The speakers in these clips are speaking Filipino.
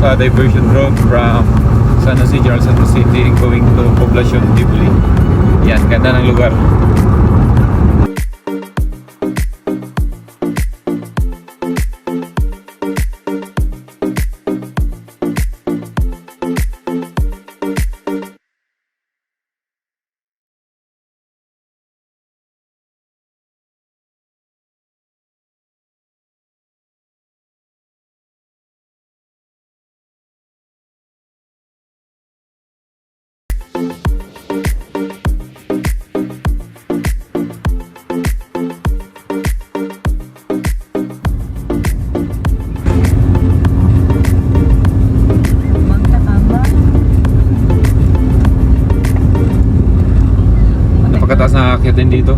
a diversion road from San Jose, General Santos City going to Poblacion Tibuli. Yan, ganda ng lugar. Napakataas na aakyatin dito.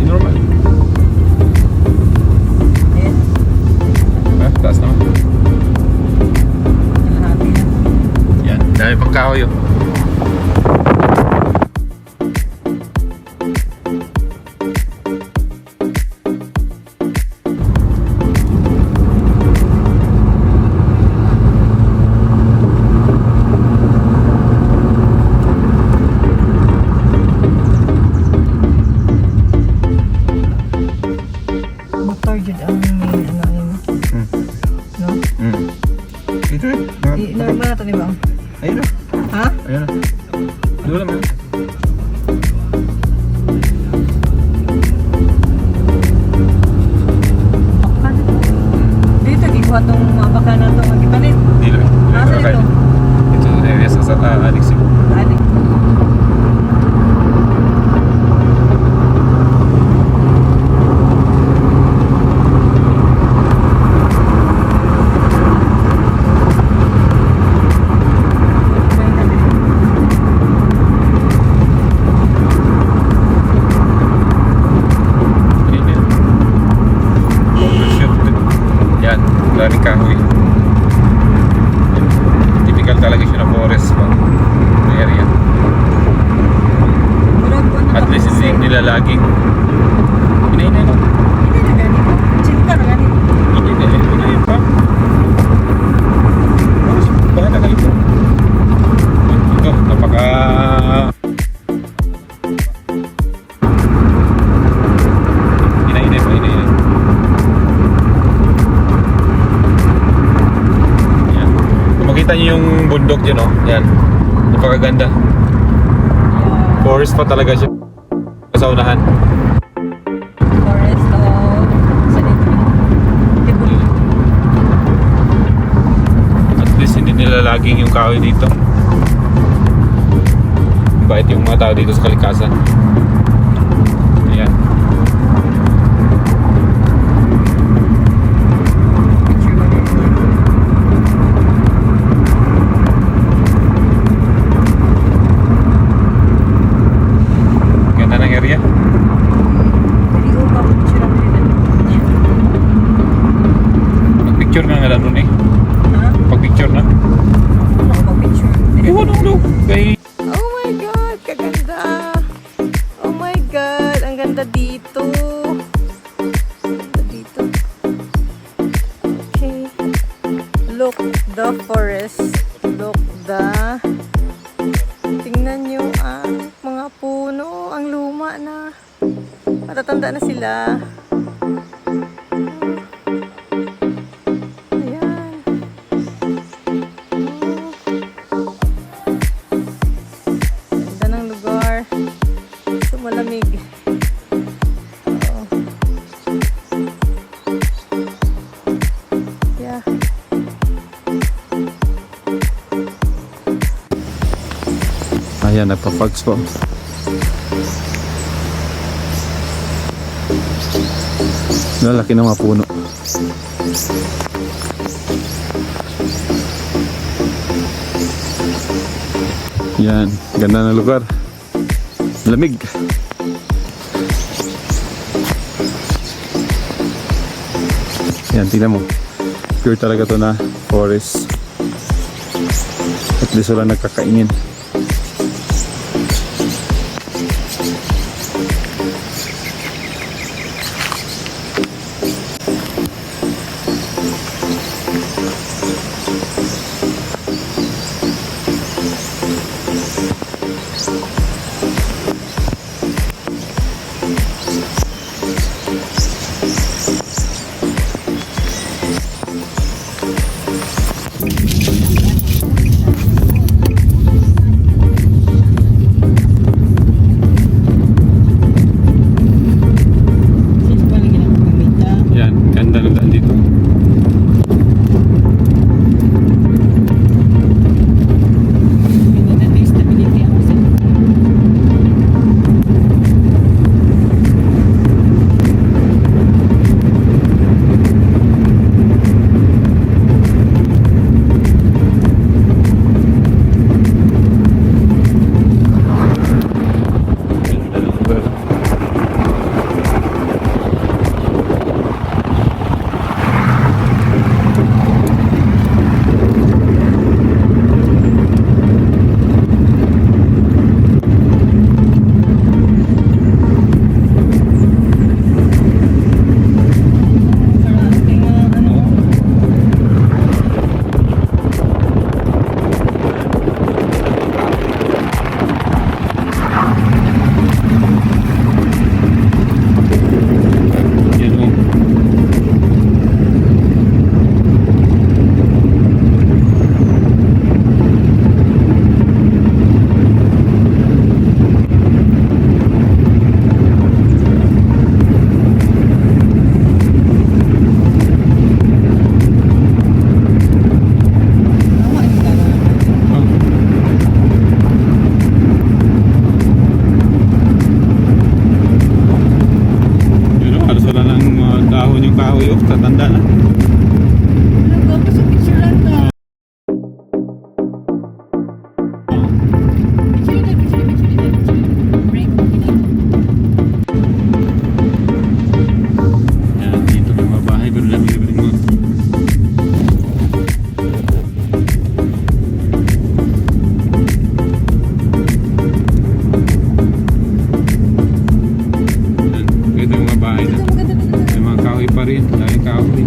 Normal. Taas naman. Yan, dami pang kahoy yun. Motor jud ang main ano yun. No? Ito eh. Normal na to ni Bang. Ayun na. Ha? Ayun na. Doon naman. Dito gikuha tong mapaka na to magipalit. Dilo. Asa dito? Ito area sa Alex. Alik. Yan, maraming kahoy. Typical talaga siya na forest na area. At least hindi nila laging inainay no? Hindi na gani. Chinta na gani. Inayin pa. Bahala kayo po. Ito, napaka inainay pa, inainay. Yan. Kung makita niyo yung bundok dyan, no? Yan. Napakaganda. Forest pa talaga siya. Sa unahan. Forest of Tibuli. At least hindi nila laging yung kahoy dito. Bait yung mga tao dito sa kalikasan. Ayan. Ganda ng area. Hindi ko pa picture ang nila. Mag-picture na nga lang nun eh. Ha? Pag-picture na. Ano ko pa picture? Ewan no. Kay Oh my God! Kaganda! Oh my God! Ang ganda dito! Ganda dito. Okay. Look the forest. Look the... Tingnan nyo ang mga puno. Ang luma na. Matatanda na sila. Ayan. Ganda ng lugar. So malamig. Oo. Yeah. ayan, nagpa-fogs po. Lalaki ng mga puno. Yan, ganda ng lugar. Lamig. Yan, tingnan mo. Pure talaga to na forest. At least wala nagkakaingin. matanda na. Ano ba? Sa picture lang na. Break. Yan, dito may mga bahay. Pero lamig-lamig mo. Yan, ito yung mga bahay na. May mga kahoy pa rin. Daming kahoy.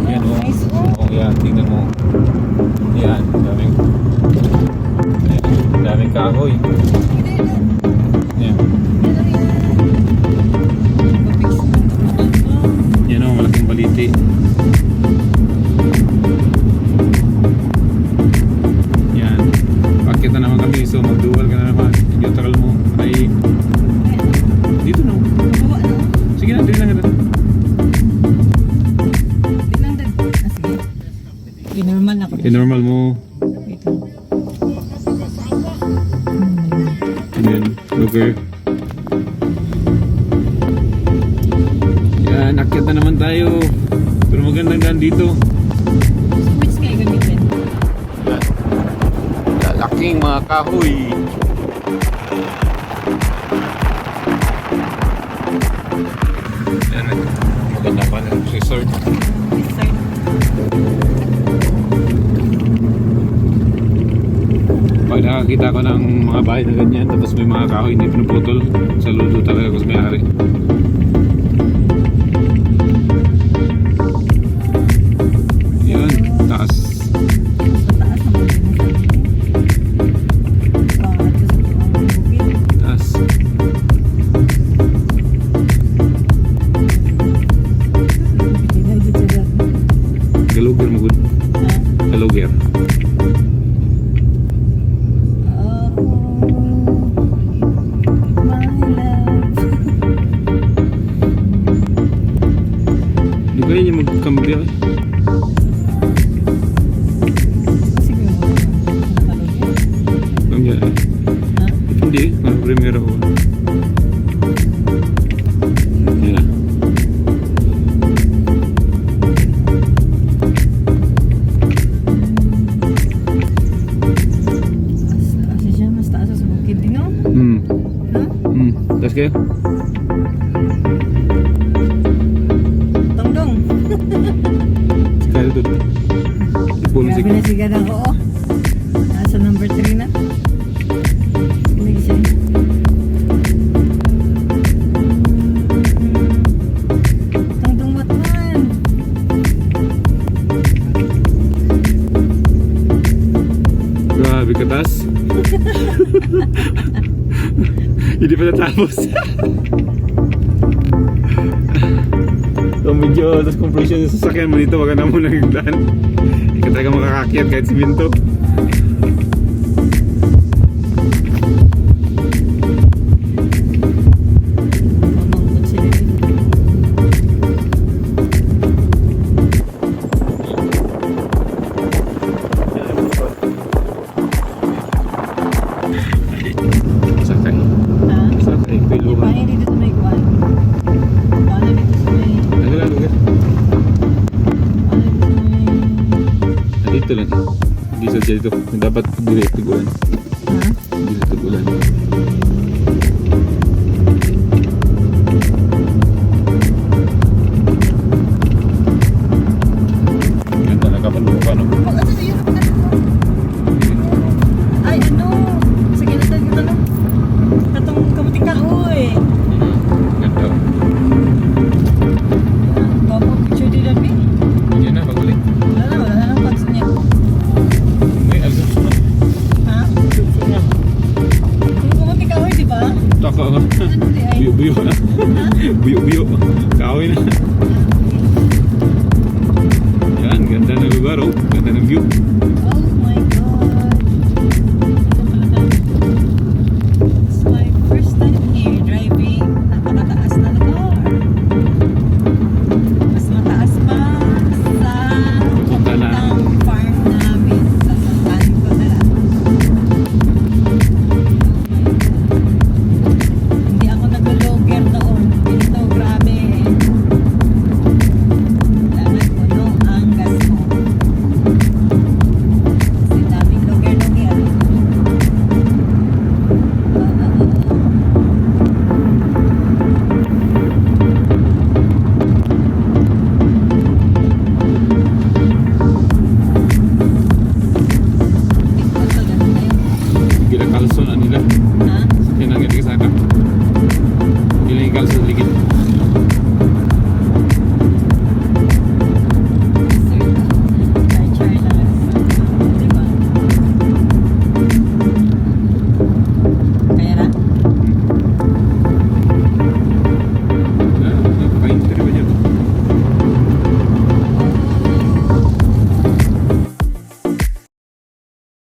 Yan o. Oh, yan, tingnan mo. Yan, daming kahoy. Yan. Yan o, malaking baliti. Yan. Pakit na naman kami. So magduwal ka na naman. Yung takal mo ay dito no. Sige na, dito lang ka na. Normal ako. Normal mo. Yan, lugar. Yan, akyat na naman tayo. Pero magandang daan dito. Which kayo gamitin? Lalaking mga kahoy. Yan, maganda pa ng resort. Pag nakakita ko ng mga bahay na ganyan, tapos may mga kahoy hindi pinuputol, saludo talaga ako sa may-ari. Yun, taas. Taas. Galuger mo good. Galuger. Di ba yun yung magkambya eh? Kambya eh? Hindi, mag-premiere ako. Yan na. Mas taas sa bukid din, no? Taas kayo? Tongdong. Kaya doon. Ipulong Grabe na siya ako, oh. Nasa number 3 na. Hindi siya. Tongdong Batman. Grabe ka taas. Hindi pa natapos. So medyo tas compression yung sasakyan mo dito, wag ka na muna nagdaan. Hindi ka talaga makakakyat kahit siminto. Mamangkot sila. Sakay. Ha? Sakay. Piluhan. Paano dito sa may kuwan? Paano dito sa may... Nagala, lugar. Paano dito sa may... Dito lang. Diesel siya dito. Dapat direct tiguan.